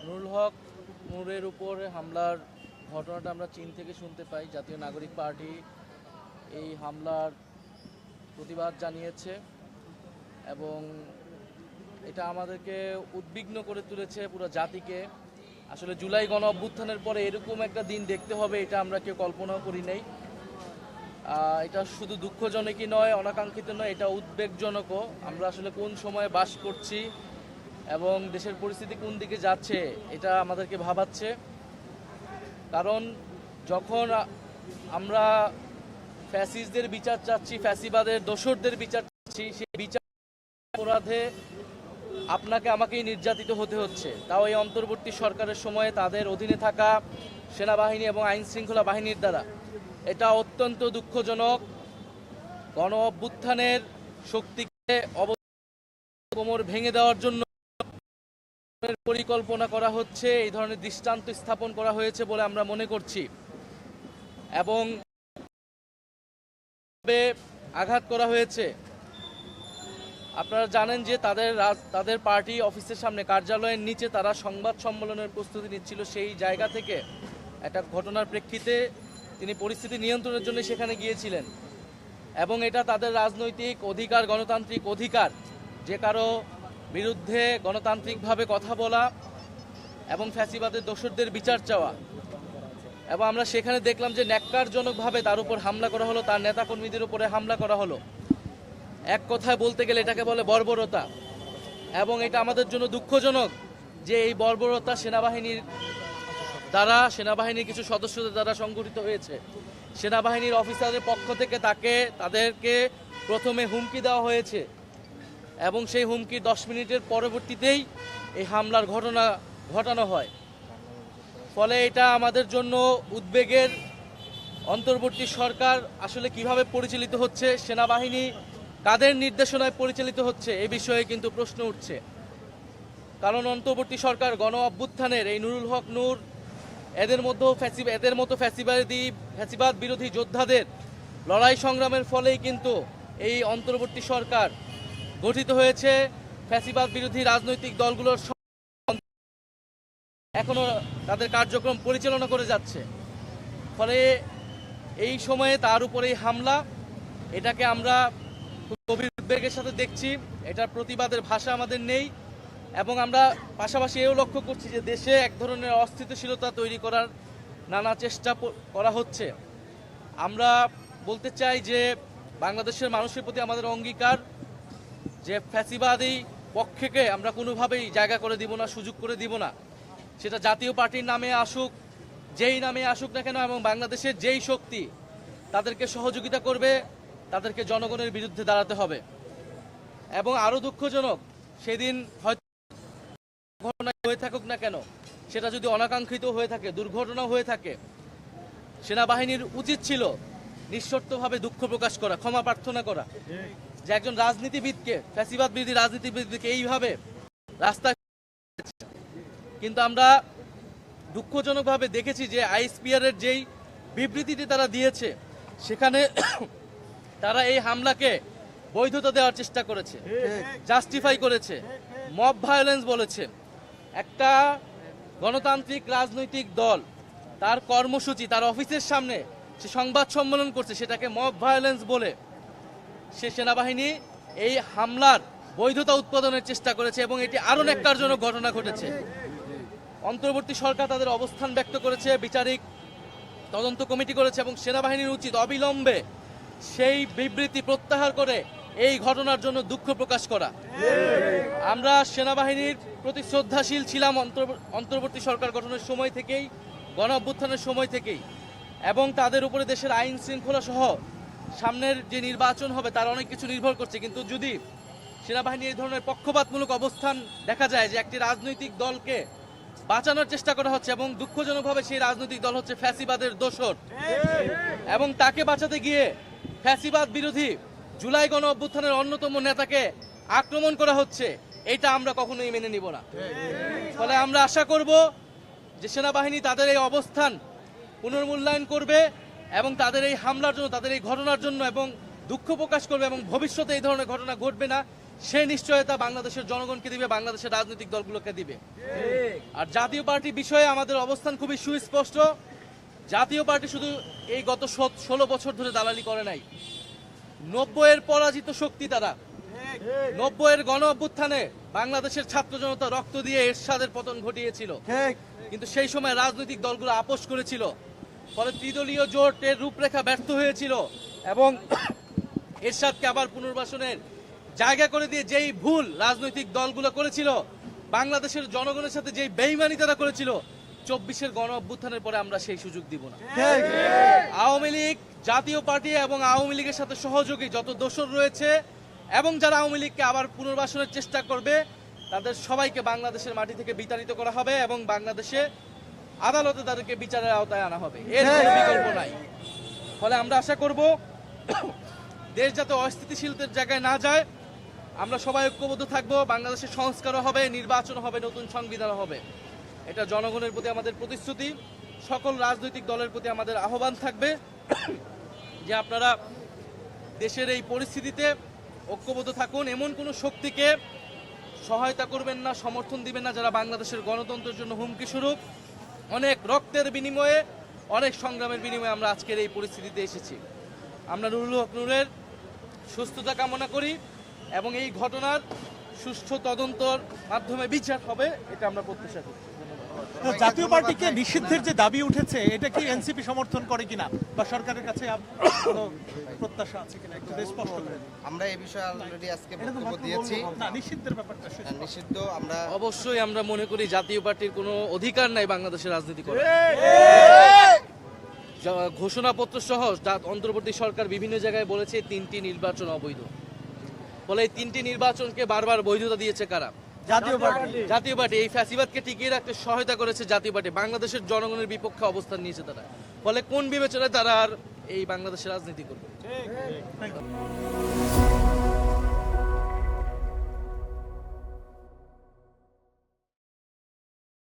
নুরুল হক নূরের উপর হামলার ঘটনাটা আমরা চীন থেকে শুনতে পাই। জাতীয় নাগরিক পার্টি এই হামলার প্রতিবাদ জানিয়েছে এবং এটা আমাদেরকে উদ্বিগ্ন করে তুলেছে পুরো জাতিকে। আসলে জুলাই গণ অভ্যুত্থানের পরে এরকম একটা দিন দেখতে হবে এটা আমরা কেউ কল্পনাও করি নাই। এটা শুধু দুঃখজনকই নয়, অনাকাঙ্ক্ষিত নয়, এটা উদ্বেগজনকও। আমরা আসলে কোন সময়ে বাস করছি এবং দেশের পরিস্থিতি কোন দিকে যাচ্ছে এটা আমাদেরকে ভাবাচ্ছে। কারণ যখন আমরা ফ্যাসিস্টদের বিচার চাচ্ছি, ফ্যাসিবাদের দোসরদের বিচার চাচ্ছি, সেই বিচার অপরাধে আপনাকে আমাকেই নির্যাতিত হতে হচ্ছে, তাও এই অন্তর্বর্তী সরকারের সময়ে তাদের অধীনে থাকা সেনাবাহিনী এবং আইন শৃঙ্খলা বাহিনীর দ্বারা। এটা অত্যন্ত দুঃখজনক। গণ অভ্যুত্থানের শক্তিকে কোমর ভেঙে দেওয়ার জন্য পরিকল্পনা করা হচ্ছে, এই ধরনের দৃষ্টান্ত স্থাপন করা হয়েছে বলে আমরা মনে করছি এবং আঘাত করা হয়েছে। আপনারা জানেন যে তাদের পার্টি অফিসের সামনে, কার্যালয়ের নিচে তারা সংবাদ সম্মেলনের প্রস্তুতি নিচ্ছিল। সেই জায়গা থেকে একটা ঘটনার প্রেক্ষিতে তিনি পরিস্থিতি নিয়ন্ত্রণের জন্য সেখানে গিয়েছিলেন এবং এটা তাদের রাজনৈতিক অধিকার, গণতান্ত্রিক অধিকার, যে কারো বিরুদ্ধে গণতান্ত্রিকভাবে কথা বলা এবং ফ্যাসিবাদের দোসরদের বিচার চাওয়া। এবং আমরা সেখানে দেখলাম যে ন্যাক্কারজনকভাবে তার উপর হামলা করা হলো, তার নেতাকর্মীদের উপরে হামলা করা হলো। এক কথায় বলতে গেলে এটাকে বলে বর্বরতা এবং এটা আমাদের জন্য দুঃখজনক যে এই বর্বরতা সেনাবাহিনীর দ্বারা, সেনাবাহিনীর কিছু সদস্যদের দ্বারা সংঘটিত হয়েছে। সেনাবাহিনীর অফিসারের পক্ষ থেকে তাদেরকে প্রথমে হুমকি দেওয়া হয়েছে এবং সেই হুমকি 10 মিনিটের পরবর্তীতেই এই হামলার ঘটনা ঘটানো হয়। ফলে এটা আমাদের জন্য উদ্বেগের। অন্তর্বর্তী সরকার আসলে কিভাবে পরিচালিত হচ্ছে, সেনাবাহিনী কাদের নির্দেশনায় পরিচালিত হচ্ছে এ বিষয়ে কিন্তু প্রশ্ন উঠছে। কারণ অন্তর্বর্তী সরকার গণ অভ্যুত্থানের এই নুরুল হক নূর, এদের মতো ফ্যাসিবাদ বিরোধী যোদ্ধাদের লড়াই সংগ্রামের ফলেই কিন্তু এই অন্তর্বর্তী সরকার গঠিত হয়েছে। ফ্যাসিবাদ বিরোধী রাজনৈতিক দলগুলোর এখনো তাদের কার্যক্রম পরিচালনা করে যাচ্ছে। ফলে এই সময়ে তার উপরে হামলা, এটাকে আমরা খুব গভীর উদ্বেগের সাথে দেখছি। এটার প্রতিবাদের ভাষা আমাদের নেই এবং আমরা পাশাপাশি এও লক্ষ্য করছি যে দেশে এক ধরনের অস্থিতিশীলতা তৈরি করার নানা চেষ্টা করা হচ্ছে। আমরা বলতে চাই যে বাংলাদেশের মানুষের প্রতি আমাদের অঙ্গীকার যে ফ্যাসিবাদী পক্ষকে আমরা কোনোভাবেই জায়গা করে দিব না, সুযোগ করে দিব না। সেটা জাতীয় পার্টির নামে আসুক, যেই নামে আসুক না কেন, এবং বাংলাদেশের যেই শক্তি তাদেরকে সহযোগিতা করবে তাদেরকে জনগণের বিরুদ্ধে দাঁড়াতে হবে। এবং আরও দুঃখজনক, সেদিন হয়তো ঘটনা হয়ে থাকুক না কেন, সেটা যদি অনাকাঙ্ক্ষিত হয়ে থাকে, দুর্ঘটনা হয়ে থাকে, সেনাবাহিনীর উচিত ছিল নিঃশর্তভাবে দুঃখ প্রকাশ করা, ক্ষমা প্রার্থনা করা। যে একজন রাজনীতিবিদকে, ফ্যাসিবাদ বিরোধী রাজনীতিবিদকে এইভাবে রাস্তায়, কিন্তু আমরা দুঃখজনকভাবে দেখেছি যে আইএসপিআর এর যেই বিবৃতিটি তারা দিয়েছে সেখানে তারা এই হামলাকে বৈধতা দেওয়ার চেষ্টা করেছে, জাস্টিফাই করেছে, মব ভায়োলেন্স বলেছে। একটা গণতান্ত্রিক রাজনৈতিক দল তার কর্মসূচি, তার অফিসের সামনে সে সংবাদ সম্মেলন করছে, সেটাকে মব ভায়োলেন্স বলে সে সেনাবাহিনী এই হামলার বৈধতা উৎপাদনের চেষ্টা করেছে এবং এটি আরও ন্যাক্কারজনক ঘটনা ঘটেছে। অন্তর্বর্তী সরকার তাদের অবস্থান ব্যক্ত করেছে, বিচারিক তদন্ত কমিটি করেছে এবং সেনাবাহিনীর উচিত অবিলম্বে সেই বিবৃতি প্রত্যাহার করে এই ঘটনার জন্য দুঃখ প্রকাশ করা। আমরা সেনাবাহিনীর প্রতি শ্রদ্ধাশীল ছিলাম অন্তর্বর্তী সরকার গঠনের সময় থেকেই, গণ অভ্যুত্থানের সময় থেকেই, এবং তাদের উপরে দেশের আইন শৃঙ্খলা সহ সামনের যে নির্বাচন হবে তার অনেক কিছু নির্ভর করছে। কিন্তু যদি সেনাবাহিনী এই ধরনের পক্ষপাতমূলক অবস্থান দেখা যায়, যে একটি রাজনৈতিক দলকে বাঁচানোর চেষ্টা করা হচ্ছে এবং দুঃখজনকভাবে সেই রাজনৈতিক দল হচ্ছে ফ্যাসিবাদের দোসর, এবং তাকে বাঁচাতে গিয়ে ফ্যাসিবাদ বিরোধী জুলাই গণ অভ্যুত্থানের অন্যতম নেতাকে আক্রমণ করা হচ্ছে, এটা আমরা কখনোই মেনে নিব না। ফলে আমরা আশা করব যে সেনাবাহিনী তাদের এই অবস্থান পুনর্মূল্যায়ন করবে এবং তাদের এই হামলার জন্য, তাদের এই ঘটনার জন্য এবং দুঃখ প্রকাশ করবে এবং ভবিষ্যতে এই ধরনের ঘটনা ঘটবে না সেই নিশ্চয়তা বাংলাদেশের জনগণকে দিবে, বাংলাদেশের রাজনৈতিক দলগুলোকে দিবে। আর জাতীয় পার্টি বিষয়ে আমাদের অবস্থান খুবই সুস্পষ্ট। জাতীয় পার্টি শুধু এই গত 16 বছর ধরে দালালি করে নাই। 90-এর পরাজিত শক্তি তারা। 90-এর গণ অভ্যুত্থানে বাংলাদেশের ছাত্র জনতা রক্ত দিয়ে এরশাদের পতন ঘটিয়েছিল, কিন্তু সেই সময় রাজনৈতিক দলগুলো আপোষ করেছিল। ফলে ত্রিদলীয় জোটের রূপরেখা ব্যর্থ হয়েছিল এবং এরশাদকে আবার পুনর্বাসনের জায়গা করে দিয়ে যেই ভুল রাজনৈতিক দলগুলো করেছিল, বাংলাদেশের জনগণের সাথে যেই বেইমানি তারা করেছিল, 24-এর গণ অভ্যুত্থানের পরে আমরা সেই সুযোগ দিব না। আওয়ামী লীগ, জাতীয় পার্টি এবং আওয়ামী লীগের সাথে সহযোগী যত দোসর রয়েছে এবং যারা আওয়ামী লীগকে আবার পুনর্বাসনের চেষ্টা করবে, তাদের সবাইকে বাংলাদেশের মাটি থেকে বিতাড়িত করা হবে এবং বাংলাদেশে আদালতে তাদেরকে বিচারের আওতায় আনা হবে। এর কোনো বিকল্প নাই। ফলে আমরা আশা করব দেশ যাতে অস্থিতিশীলতার জায়গায় না যায়, আমরা সবাই ঐক্যবদ্ধ থাকবো। বাংলাদেশের সংস্কারও হবে, নির্বাচন হবে, নতুন সংবিধান হবে। এটা জনগণের প্রতি আমাদের প্রতিশ্রুতি। সকল রাজনৈতিক দলের প্রতি আমাদের আহ্বান থাকবে যে আপনারা দেশের এই পরিস্থিতিতে ঐক্যবদ্ধ থাকুন। এমন কোনো শক্তিকে সহায়তা করবেন না, সমর্থন দিবেন না যারা বাংলাদেশের গণতন্ত্রের জন্য হুমকি স্বরূপ। অনেক রক্তের বিনিময়ে, অনেক সংগ্রামের বিনিময়ে আমরা আজকের এই পরিস্থিতিতে এসেছি। আমরা নুরুল হক নূরের সুস্থতা কামনা করি এবং এই ঘটনার সুষ্ঠু তদন্তর মাধ্যমে বিচার হবে, এটা আমরা প্রত্যাশা করি। জাতীয় পার্টিকে নিষিদ্ধের যে দাবি উঠেছে, এটা কি এনসিপি সমর্থন করে কিনা বা সরকারের কাছে কোনো প্রত্যাশা আছে কিনা একটু স্পষ্ট করে দিন। আমরা এই বিষয়ে অলরেডি আজকে বক্তব্য দিয়েছি। না, নিষিদ্ধের ব্যাপারটা নিষিদ্ধ আমরা অবশ্যই আমরা মনে করি জাতীয় পার্টির কোনো অধিকার নাই বাংলাদেশের রাজনীতি করার। ঘোষণাপত্র সহ অন্তর্বর্তী সরকার বিভিন্ন জায়গায় বলেছে 3টি নির্বাচন অবৈধ। ফলে এই 3টি নির্বাচনকে বারবার বৈধতা দিয়েছে কারা? জাতীয় পার্টি। জাতীয় পার্টি। এই ফ্যাসিবাদকে টিকিয়ে রাখতে সহায়তা করেছে জাতীয় পার্টি। বাংলাদেশের জনগণের বিপক্ষে অবস্থান নিয়েছে তারা। ফলে কোন বিবেচনায় তারা আর এই বাংলাদেশের রাজনীতি করবে?